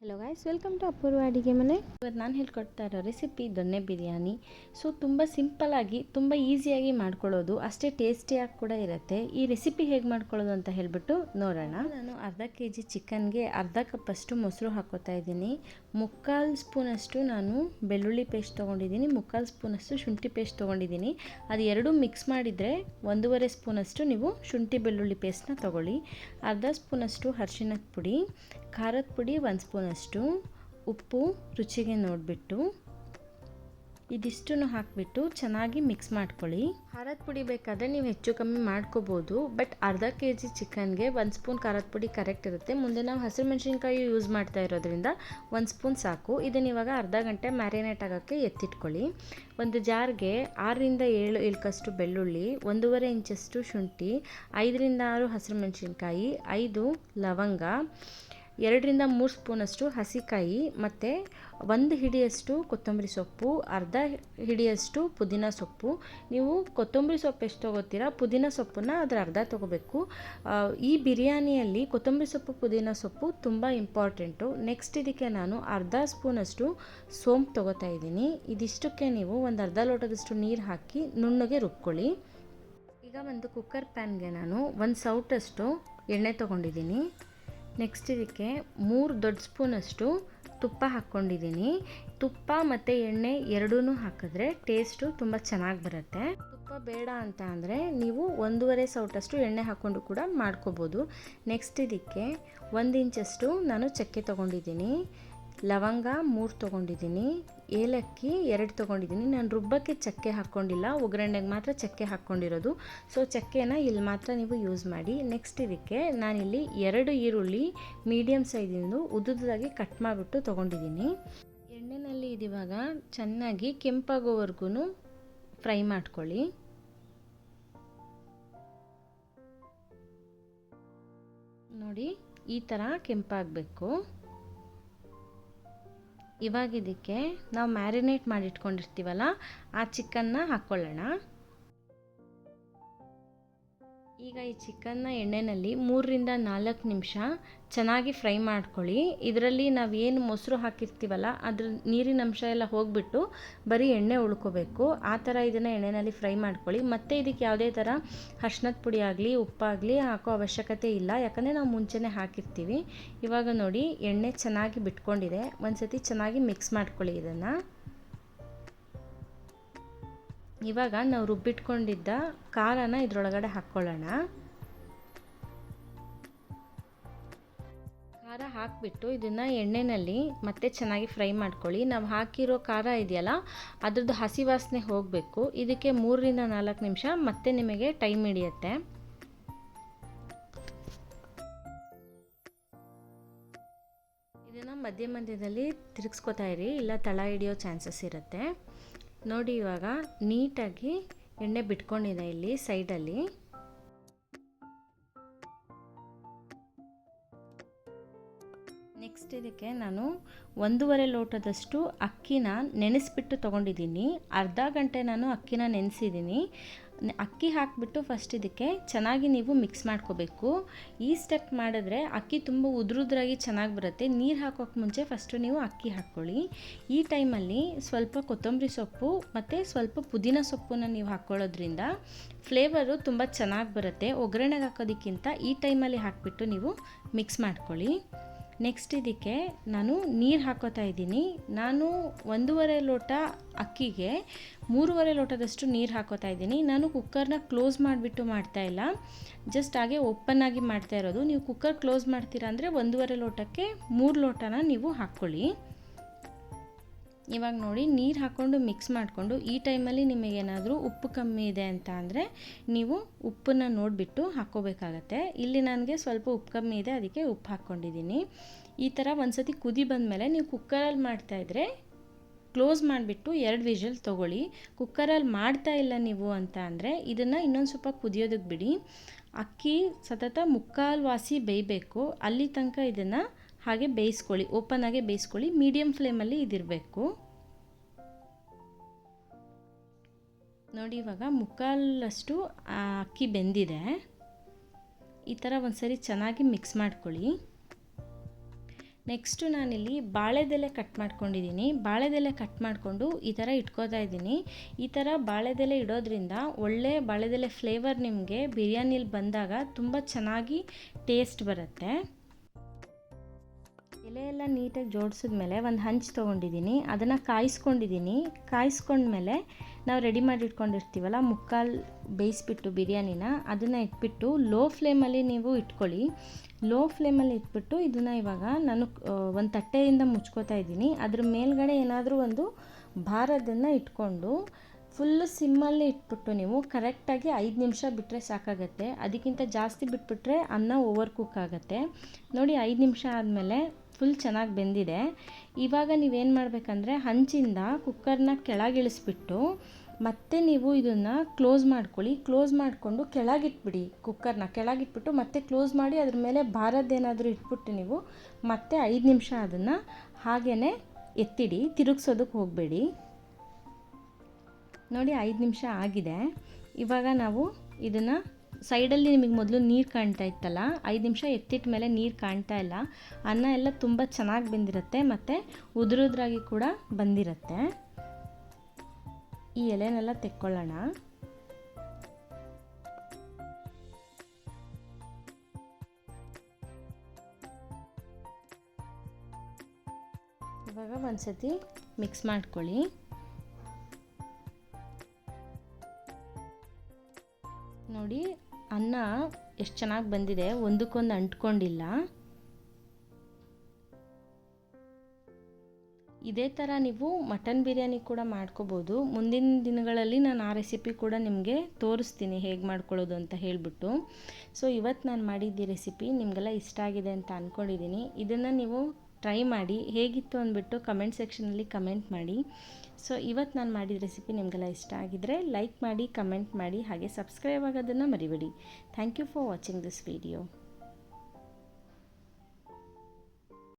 Hello guys, welcome to ಅಪೂರ್ವ ಅಡಿಗೆ ಮನೆ. ಇವತ್ತು ನಾನು ಹೇಳ್ಕೊಡ್ತಾ ಇರೋ ರೆಸಿಪಿ ದೊಣ್ಣೆ ಬಿರಿಯಾನಿ. ತುಂಬ ಸಿಂಪಲ್ಲಾಗಿ ತುಂಬ ಈಸಿಯಾಗಿ ಮಾಡ್ಕೊಳ್ಳೋದು, ಅಷ್ಟೇ ಟೇಸ್ಟಿಯಾಗಿ ಕೂಡ ಇರುತ್ತೆ. ಈ ರೆಸಿಪಿ ಹೇಗೆ ಮಾಡ್ಕೊಳ್ಳೋದು ಅಂತ ಹೇಳಿಬಿಟ್ಟು ನೋಡೋಣ. ನಾನು ಅರ್ಧ ಕೆಜಿ ಚಿಕನ್ಗೆ ಅರ್ಧ ಕಪ್ಪಷ್ಟು ಮೊಸರು ಹಾಕೋತಾ ಇದ್ದೀನಿ. 3/4 ಸ್ಪೂನಷ್ಟು ನಾನು ಬೆಳ್ಳುಳ್ಳಿ ಪೇಸ್ಟ್ ತೊಗೊಂಡಿದ್ದೀನಿ, 3/4 ಸ್ಪೂನಷ್ಟು ಶುಂಠಿ ಪೇಸ್ಟ್ ತೊಗೊಂಡಿದ್ದೀನಿ. ಅದು ಎರಡೂ ಮಿಕ್ಸ್ ಮಾಡಿದರೆ 1.5 ಸ್ಪೂನಷ್ಟು ನೀವು ಶುಂಠಿ ಬೆಳ್ಳುಳ್ಳಿ ಪೇಸ್ಟ್ನ ತೊಗೊಳ್ಳಿ. ಅರ್ಧ ಸ್ಪೂನಷ್ಟು ಅರಿಶಿಣದ ಪುಡಿ, ಖಾರದ ಪುಡಿ 1 ಸ್ಪೂನಷ್ಟು, ಉಪ್ಪು ರುಚಿಗೆ ನೋಡಿಬಿಟ್ಟು ಇದಿಷ್ಟನ್ನು ಹಾಕಿಬಿಟ್ಟು ಚೆನ್ನಾಗಿ ಮಿಕ್ಸ್ ಮಾಡ್ಕೊಳ್ಳಿ. ಖಾರದ ಪುಡಿ ಬೇಕಾದರೆ ನೀವು ಹೆಚ್ಚು ಕಮ್ಮಿ ಮಾಡ್ಕೋಬೋದು, ಬಟ್ ಅರ್ಧ ಕೆ ಜಿ ಚಿಕನ್ಗೆ 1 ಸ್ಪೂನ್ ಖಾರದ ಪುಡಿ ಕರೆಕ್ಟ್ ಇರುತ್ತೆ. ಮುಂದೆ ನಾವು ಹಸಿರು ಮೆಣಸಿನ್ಕಾಯಿ ಯೂಸ್ ಮಾಡ್ತಾ ಇರೋದ್ರಿಂದ 1 ಸ್ಪೂನ್ ಸಾಕು. ಇದನ್ನ ಇವಾಗ ಅರ್ಧ ಗಂಟೆ ಮ್ಯಾರಿನೇಟ್ ಆಗೋಕ್ಕೆ ಎತ್ತಿಟ್ಕೊಳ್ಳಿ. ಒಂದು ಜಾರ್ಗೆ 6ರಿಂದ 7 ಇಳ್ಕಷ್ಟು ಬೆಳ್ಳುಳ್ಳಿ, 1.5 ಇಂಚಷ್ಟು ಶುಂಠಿ, 5ರಿಂದ 6 ಹಸಿರು ಮೆಣಸಿನ್ಕಾಯಿ, 5 ಲವಂಗ, 2ರಿಂದ 3 ಸ್ಪೂನಷ್ಟು ಹಸಿಕಾಯಿ ಮತ್ತು 1 ಹಿಡಿಯಷ್ಟು ಕೊತ್ತಂಬರಿ ಸೊಪ್ಪು, ಅರ್ಧ ಹಿಡಿಯಷ್ಟು ಪುದೀನ ಸೊಪ್ಪು. ನೀವು ಕೊತ್ತಂಬರಿ ಸೊಪ್ಪು ಎಷ್ಟು ತೊಗೋತೀರಾ, ಪುದೀನ ಸೊಪ್ಪನ್ನು ಅದರ ಅರ್ಧ ತೊಗೋಬೇಕು. ಈ ಬಿರಿಯಾನಿಯಲ್ಲಿ ಕೊತ್ತಂಬರಿ ಸೊಪ್ಪು ಪುದೀನ ಸೊಪ್ಪು ತುಂಬ ಇಂಪಾರ್ಟೆಂಟು. ನೆಕ್ಸ್ಟ್ ಇದಕ್ಕೆ ನಾನು ಅರ್ಧ ಸ್ಪೂನಷ್ಟು ಸೋಂಪು ತೊಗೋತಾ ಇದ್ದೀನಿ. ಇದಿಷ್ಟಕ್ಕೆ ನೀವು ಒಂದು ಅರ್ಧ ಲೋಟದಷ್ಟು ನೀರು ಹಾಕಿ ನುಣ್ಣಗೆ ರುಬ್ಕೊಳ್ಳಿ. ಈಗ ಒಂದು ಕುಕ್ಕರ್ ಪ್ಯಾನ್ಗೆ ನಾನು 1 ಸೌಟಷ್ಟು ಎಣ್ಣೆ ತೊಗೊಂಡಿದ್ದೀನಿ. ನೆಕ್ಸ್ಟ್ ಇದಕ್ಕೆ 3 ದೊಡ್ಡ ಸ್ಪೂನಷ್ಟು ತುಪ್ಪ ಹಾಕ್ಕೊಂಡಿದ್ದೀನಿ. ತುಪ್ಪ ಮತ್ತು ಎಣ್ಣೆ ಎರಡೂ ಹಾಕಿದ್ರೆ ಟೇಸ್ಟು ತುಂಬ ಚೆನ್ನಾಗಿ ಬರುತ್ತೆ. ತುಪ್ಪ ಬೇಡ ಅಂತ ಅಂದರೆ ನೀವು 1.5 ಸೌಟಷ್ಟು ಎಣ್ಣೆ ಹಾಕ್ಕೊಂಡು ಕೂಡ ಮಾಡ್ಕೋಬೋದು. ನೆಕ್ಸ್ಟ್ ಇದಕ್ಕೆ 1 ಇಂಚಷ್ಟು ನಾನು ಚಕ್ಕೆ ತೊಗೊಂಡಿದ್ದೀನಿ, ಲವಂಗ 3 ತೊಗೊಂಡಿದ್ದೀನಿ, ಏಲಕ್ಕಿ 2 ತೊಗೊಂಡಿದ್ದೀನಿ. ನಾನು ರುಬ್ಬಕ್ಕೆ ಚಕ್ಕೆ ಹಾಕ್ಕೊಂಡಿಲ್ಲ, ಒಗ್ಗರಣೆಗೆ ಮಾತ್ರ ಚಕ್ಕೆ ಹಾಕ್ಕೊಂಡಿರೋದು. ಸೊ ಚಕ್ಕೆನ ಇಲ್ಲಿ ಮಾತ್ರ ನೀವು ಯೂಸ್ ಮಾಡಿ. ನೆಕ್ಸ್ಟ್ ಇದಕ್ಕೆ ನಾನಿಲ್ಲಿ 2 ಈರುಳ್ಳಿ ಮೀಡಿಯಮ್ ಸೈಜಿಂದು ಉದ್ದುದಾಗಿ ಕಟ್ ಮಾಡಿಬಿಟ್ಟು ತೊಗೊಂಡಿದ್ದೀನಿ. ಎಣ್ಣೆಯಲ್ಲಿ ಇದಿವಾಗ ಚೆನ್ನಾಗಿ ಕೆಂಪಾಗೋವರೆಗೂ ಫ್ರೈ ಮಾಡ್ಕೊಳ್ಳಿ. ನೋಡಿ, ಈ ಥರ ಕೆಂಪಾಗಬೇಕು. ಇವಾಗ ಇದಕ್ಕೆ ನಾವು ಮ್ಯಾರಿನೇಟ್ ಮಾಡಿಟ್ಕೊಂಡಿರ್ತೀವಲ್ಲ ಆ ಚಿಕನ್ನ ಹಾಕ್ಕೊಳ್ಳೋಣ. ಈಗ ಈ ಚಿಕನ್ನ ಎಣ್ಣೆಯಲ್ಲಿ 3ರಿಂದ 4 ನಿಮಿಷ ಚೆನ್ನಾಗಿ ಫ್ರೈ ಮಾಡ್ಕೊಳ್ಳಿ. ಇದರಲ್ಲಿ ನಾವೇನು ಮೊಸರು ಹಾಕಿರ್ತೀವಲ್ಲ ಅದ್ರ ನೀರಿನ ಅಂಶ ಎಲ್ಲ ಹೋಗಿಬಿಟ್ಟು ಬರೀ ಎಣ್ಣೆ ಉಳ್ಕೋಬೇಕು. ಆ ಥರ ಇದನ್ನು ಎಣ್ಣೆಯಲ್ಲಿ ಫ್ರೈ ಮಾಡ್ಕೊಳ್ಳಿ. ಮತ್ತು ಇದಕ್ಕೆ ಯಾವುದೇ ಥರ ಅರ್ಶಿಣದ ಪುಡಿ ಆಗಲಿ ಉಪ್ಪಾಗಲಿ ಹಾಕೋ ಅವಶ್ಯಕತೆ ಇಲ್ಲ, ಯಾಕಂದರೆ ನಾವು ಮುಂಚೆನೇ ಹಾಕಿರ್ತೀವಿ. ಇವಾಗ ನೋಡಿ, ಎಣ್ಣೆ ಚೆನ್ನಾಗಿ ಬಿಟ್ಕೊಂಡಿದೆ. ಒಂದು ಸತಿ ಚೆನ್ನಾಗಿ ಮಿಕ್ಸ್ ಮಾಡ್ಕೊಳ್ಳಿ ಇದನ್ನು. ಇವಾಗ ನಾವು ರುಬ್ಬಿಟ್ಕೊಂಡಿದ್ದ ಖಾರನ ಇದರೊಳಗಡೆ ಹಾಕ್ಕೊಳ್ಳೋಣ. ಖಾರ ಹಾಕಿಬಿಟ್ಟು ಇದನ್ನು ಎಣ್ಣೆಯಲ್ಲಿ ಮತ್ತೆ ಚೆನ್ನಾಗಿ ಫ್ರೈ ಮಾಡ್ಕೊಳ್ಳಿ. ನಾವು ಹಾಕಿರೋ ಖಾರ ಇದೆಯಲ್ಲ ಅದ್ರದ್ದು ಹಸಿ ವಾಸನೆ ಹೋಗಬೇಕು. ಇದಕ್ಕೆ 3ರಿಂದ 4 ನಿಮಿಷ ಮತ್ತೆ ನಿಮಗೆ ಟೈಮ್ ಹಿಡಿಯುತ್ತೆ. ಇದನ್ನು ಮಧ್ಯದಲ್ಲಿ ತಿರುಗಿಸ್ಕೊತಾ ಇರಿ, ಇಲ್ಲ ತಳ ಹಿಡಿಯೋ ಚಾನ್ಸಸ್ ಇರುತ್ತೆ. ನೋಡಿ, ಇವಾಗ ನೀಟಾಗಿ ಎಣ್ಣೆ ಬಿಟ್ಕೊಂಡಿದೆ ಇಲ್ಲಿ ಸೈಡಲ್ಲಿ. ನೆಕ್ಸ್ಟ್ ಇದಕ್ಕೆ ನಾನು 1.5 ಲೋಟದಷ್ಟು ಅಕ್ಕಿನ ನೆನೆಸ್ಬಿಟ್ಟು ತೊಗೊಂಡಿದ್ದೀನಿ. ಅರ್ಧ ಗಂಟೆ ನಾನು ಅಕ್ಕಿನ ನೆನೆಸಿದ್ದೀನಿ. ಅಕ್ಕಿ ಹಾಕಿಬಿಟ್ಟು ಫಸ್ಟ್ ಇದಕ್ಕೆ ಚೆನ್ನಾಗಿ ನೀವು ಮಿಕ್ಸ್ ಮಾಡ್ಕೋಬೇಕು. ಈ ಸ್ಟೆಪ್ ಮಾಡಿದ್ರೆ ಅಕ್ಕಿ ತುಂಬ ಉದುರುದ್ರಾಗಿ ಚೆನ್ನಾಗಿ ಬರುತ್ತೆ. ನೀರು ಹಾಕೋಕ್ಕೆ ಮುಂಚೆ ಫಸ್ಟು ನೀವು ಅಕ್ಕಿ ಹಾಕ್ಕೊಳ್ಳಿ. ಈ ಟೈಮಲ್ಲಿ ಸ್ವಲ್ಪ ಕೊತ್ತಂಬರಿ ಸೊಪ್ಪು ಮತ್ತು ಸ್ವಲ್ಪ ಪುದೀನ ಸೊಪ್ಪನ್ನು ನೀವು ಹಾಕ್ಕೊಳ್ಳೋದ್ರಿಂದ ಫ್ಲೇವರು ತುಂಬ ಚೆನ್ನಾಗಿ ಬರುತ್ತೆ. ಒಗ್ಗರಣೆಗೆ ಹಾಕೋದಕ್ಕಿಂತ ಈ ಟೈಮಲ್ಲಿ ಹಾಕಿಬಿಟ್ಟು ನೀವು ಮಿಕ್ಸ್ ಮಾಡ್ಕೊಳ್ಳಿ. ನೆಕ್ಸ್ಟ್ ಇದಕ್ಕೆ ನಾನು ನೀರು ಹಾಕೋತಾ ಇದ್ದೀನಿ. ನಾನು 1.5 ಲೋಟ ಅಕ್ಕಿಗೆ 3.5 ಲೋಟದಷ್ಟು ನೀರು ಹಾಕೋತಾ ಇದ್ದೀನಿ. ನಾನು ಕುಕ್ಕರ್ನ ಕ್ಲೋಸ್ ಮಾಡಿಬಿಟ್ಟು ಮಾಡ್ತಾಯಿಲ್ಲ, ಜಸ್ಟ್ ಹಾಗೆ ಓಪನ್ ಆಗಿ ಮಾಡ್ತಾ ಇರೋದು. ನೀವು ಕುಕ್ಕರ್ ಕ್ಲೋಸ್ ಮಾಡ್ತೀರಾ ಅಂದರೆ 1.5 ಲೋಟಕ್ಕೆ 3 ಲೋಟನ ನೀವು ಹಾಕ್ಕೊಳ್ಳಿ. ಇವಾಗ ನೋಡಿ, ನೀರು ಹಾಕ್ಕೊಂಡು ಮಿಕ್ಸ್ ಮಾಡಿಕೊಂಡು ಈ ಟೈಮಲ್ಲಿ ನಿಮಗೇನಾದರೂ ಉಪ್ಪು ಕಮ್ಮಿ ಇದೆ ಅಂತ ಅಂದರೆ ನೀವು ಉಪ್ಪನ್ನು ನೋಡಿಬಿಟ್ಟು ಹಾಕ್ಕೋಬೇಕಾಗತ್ತೆ. ಇಲ್ಲಿ ನನಗೆ ಸ್ವಲ್ಪ ಉಪ್ಪು ಕಮ್ಮಿ ಇದೆ, ಅದಕ್ಕೆ ಉಪ್ಪು ಹಾಕ್ಕೊಂಡಿದ್ದೀನಿ. ಈ ಥರ ಒಂದು ಸತಿ ಕುದಿ ಬಂದಮೇಲೆ ನೀವು ಕುಕ್ಕರಲ್ಲಿ ಮಾಡ್ತಾಯಿದ್ರೆ ಕ್ಲೋಸ್ ಮಾಡಿಬಿಟ್ಟು 2 ವಿಷಲ್ ತೊಗೊಳ್ಳಿ. ಕುಕ್ಕರಲ್ಲಿ ಮಾಡ್ತಾ ಇಲ್ಲ ನೀವು ಅಂತ ಅಂದರೆ ಇದನ್ನು ಇನ್ನೊಂದು ಸ್ವಲ್ಪ ಕುದಿಯೋದಕ್ಕೆ ಬಿಡಿ. ಅಕ್ಕಿ ಸತತ 3/4 ವಾಸಿ ಬೇಯಬೇಕು, ಅಲ್ಲಿ ತನಕ ಇದನ್ನು ಹಾಗೆ ಬೇಯಿಸ್ಕೊಳ್ಳಿ. ಓಪನ್ ಆಗಿ ಬೇಯಿಸ್ಕೊಳ್ಳಿ, ಮೀಡಿಯಮ್ ಫ್ಲೇಮಲ್ಲಿ ಇದಿರಬೇಕು. ನೋಡಿ, ಇವಾಗ 3/4 ಅಕ್ಕಿ ಬೆಂದಿದೆ. ಈ ಥರ ಒಂದು ಸರಿ ಚೆನ್ನಾಗಿ ಮಿಕ್ಸ್ ಮಾಡ್ಕೊಳ್ಳಿ. ನೆಕ್ಸ್ಟು ನಾನಿಲ್ಲಿ ಬಾಳೆದೆಲೆ ಕಟ್ ಮಾಡ್ಕೊಂಡಿದ್ದೀನಿ. ಬಾಳೆದೆಲೆ ಕಟ್ ಮಾಡಿಕೊಂಡು ಈ ಥರ ಇಟ್ಕೋತಾ ಇದ್ದೀನಿ. ಈ ಥರ ಬಾಳೆದೆಲೆ ಇಡೋದ್ರಿಂದ ಒಳ್ಳೆ ಬಾಳೆದೆಲೆ ಫ್ಲೇವರ್ ನಿಮಗೆ ಬಿರಿಯಾನಿಲಿ ಬಂದಾಗ ತುಂಬ ಚೆನ್ನಾಗಿ ಟೇಸ್ಟ್ ಬರುತ್ತೆ. ಎಲೆ ಎಲ್ಲ ನೀಟಾಗಿ ಜೋಡಿಸಿದ್ಮೇಲೆ ಒಂದು ಹಂಚು ತೊಗೊಂಡಿದ್ದೀನಿ, ಅದನ್ನು ಕಾಯಿಸ್ಕೊಂಡ್ಮೇಲೆ ನಾವು ರೆಡಿ ಮಾಡಿ ಇಟ್ಕೊಂಡಿರ್ತೀವಲ್ಲ ಮುಕ್ಕಾಲು ಬೇಯಿಸ್ಬಿಟ್ಟು ಬಿರಿಯಾನಿನ ಅದನ್ನು ಇಟ್ಬಿಟ್ಟು ಲೋ ಫ್ಲೇಮಲ್ಲಿ ನೀವು ಇಟ್ಕೊಳ್ಳಿ. ಲೋ ಫ್ಲೇಮಲ್ಲಿ ಇಟ್ಬಿಟ್ಟು ಇದನ್ನು ಇವಾಗ ನಾನು ಒಂದು ತಟ್ಟೆಯಿಂದ ಮುಚ್ಕೋತಾ ಇದ್ದೀನಿ. ಅದ್ರ ಮೇಲ್ಗಡೆ ಏನಾದರೂ ಒಂದು ಭಾರದನ್ನು ಇಟ್ಕೊಂಡು ಫುಲ್ಲು ಸಿಮ್ಮಲ್ಲಿ ಇಟ್ಬಿಟ್ಟು ನೀವು ಕರೆಕ್ಟಾಗಿ 5 ನಿಮಿಷ ಬಿಟ್ಟರೆ ಸಾಕಾಗತ್ತೆ. ಅದಕ್ಕಿಂತ ಜಾಸ್ತಿ ಬಿಟ್ಬಿಟ್ರೆ ಅನ್ನ ಓವರ್ ಕುಕ್ ಆಗುತ್ತೆ. ನೋಡಿ 5 ನಿಮಿಷ ಆದಮೇಲೆ ಫುಲ್ ಚೆನ್ನಾಗಿ ಬೆಂದಿದೆ. ಇವಾಗ ನೀವೇನು ಮಾಡಬೇಕಂದ್ರೆ ಹಂಚಿಂದ ಕುಕ್ಕರ್ನ ಕೆಳಗಿಳಿಸ್ಬಿಟ್ಟು ಮತ್ತೆ ನೀವು ಇದನ್ನು ಕ್ಲೋಸ್ ಮಾಡ್ಕೊಳ್ಳಿ. ಕ್ಲೋಸ್ ಮಾಡಿಕೊಂಡು ಕೆಳಗಿಟ್ಬಿಡಿ. ಕುಕ್ಕರ್ನ ಕೆಳಗಿಟ್ಬಿಟ್ಟು ಮತ್ತೆ ಕ್ಲೋಸ್ ಮಾಡಿ ಅದ್ರ ಮೇಲೆ ಭಾರದ್ದೇನಾದರೂ ಇಟ್ಬಿಟ್ಟು ನೀವು ಮತ್ತೆ 5 ನಿಮಿಷ ಅದನ್ನು ಹಾಗೇ ಎತ್ತಿಡಿ, ತಿರುಗಿಸೋದಕ್ಕೆ ಹೋಗಬೇಡಿ. ನೋಡಿ 5 ನಿಮಿಷ ಆಗಿದೆ. ಇವಾಗ ನಾವು ಇದನ್ನು ಸೈಡಲ್ಲಿ ನಿಮಗೆ ಮೊದಲು ನೀರು ಕಾಣ್ತಾ ಇತ್ತಲ್ಲ, 5 ನಿಮಿಷ ಎತ್ತಿಟ್ಟ ಮೇಲೆ ನೀರು ಕಾಣ್ತಾ ಇಲ್ಲ. ಅನ್ನ ಎಲ್ಲ ತುಂಬ ಚೆನ್ನಾಗಿ ಬೆಂದಿರುತ್ತೆ ಮತ್ತು ಉದುರುದ್ರಾಗಿ ಕೂಡ ಬಂದಿರುತ್ತೆ. ಈ ಎಲೆನೆಲ್ಲ ತೆಕ್ಕೊಳ್ಳೋಣ. ಇವಾಗ ಒಂದ್ಸತಿ ಮಿಕ್ಸ್ ಮಾಡ್ಕೊಳ್ಳಿ. ನೋಡಿ ಅನ್ನ ಎಷ್ಟು ಚೆನ್ನಾಗಿ ಬಂದಿದೆ, ಒಂದಕ್ಕೊಂದು ಅಂಟ್ಕೊಂಡಿಲ್ಲ. ಇದೇ ಥರ ನೀವು ಮಟನ್ ಬಿರಿಯಾನಿ ಕೂಡ ಮಾಡ್ಕೋಬೋದು. ಮುಂದಿನ ದಿನಗಳಲ್ಲಿ ನಾನು ಆ ರೆಸಿಪಿ ಕೂಡ ನಿಮಗೆ ತೋರಿಸ್ತೀನಿ ಹೇಗೆ ಮಾಡ್ಕೊಳ್ಳೋದು ಅಂತ ಹೇಳಿಬಿಟ್ಟು. ಸೊ ಇವತ್ತು ನಾನು ಮಾಡಿದ್ದ ರೆಸಿಪಿ ನಿಮಗೆಲ್ಲ ಇಷ್ಟ ಆಗಿದೆ ಅಂತ ಅಂದ್ಕೊಂಡಿದ್ದೀನಿ. ಇದನ್ನು ನೀವು ಟ್ರೈ ಮಾಡಿ ಹೇಗಿತ್ತು ಅಂದ್ಬಿಟ್ಟು ಕಮೆಂಟ್ ಸೆಕ್ಷನಲ್ಲಿ ಕಮೆಂಟ್ ಮಾಡಿ. ಸೊ ಇವತ್ತು ನಾನು ಮಾಡಿದ ರೆಸಿಪಿ ನಿಮಗೆಲ್ಲ ಇಷ್ಟ ಆಗಿದ್ದರೆ ಲೈಕ್ ಮಾಡಿ, ಕಮೆಂಟ್ ಮಾಡಿ, ಹಾಗೆ ಸಬ್ಸ್ಕ್ರೈಬ್ ಆಗೋದನ್ನು ಮರಿಬೇಡಿ. Thank you for watching this video.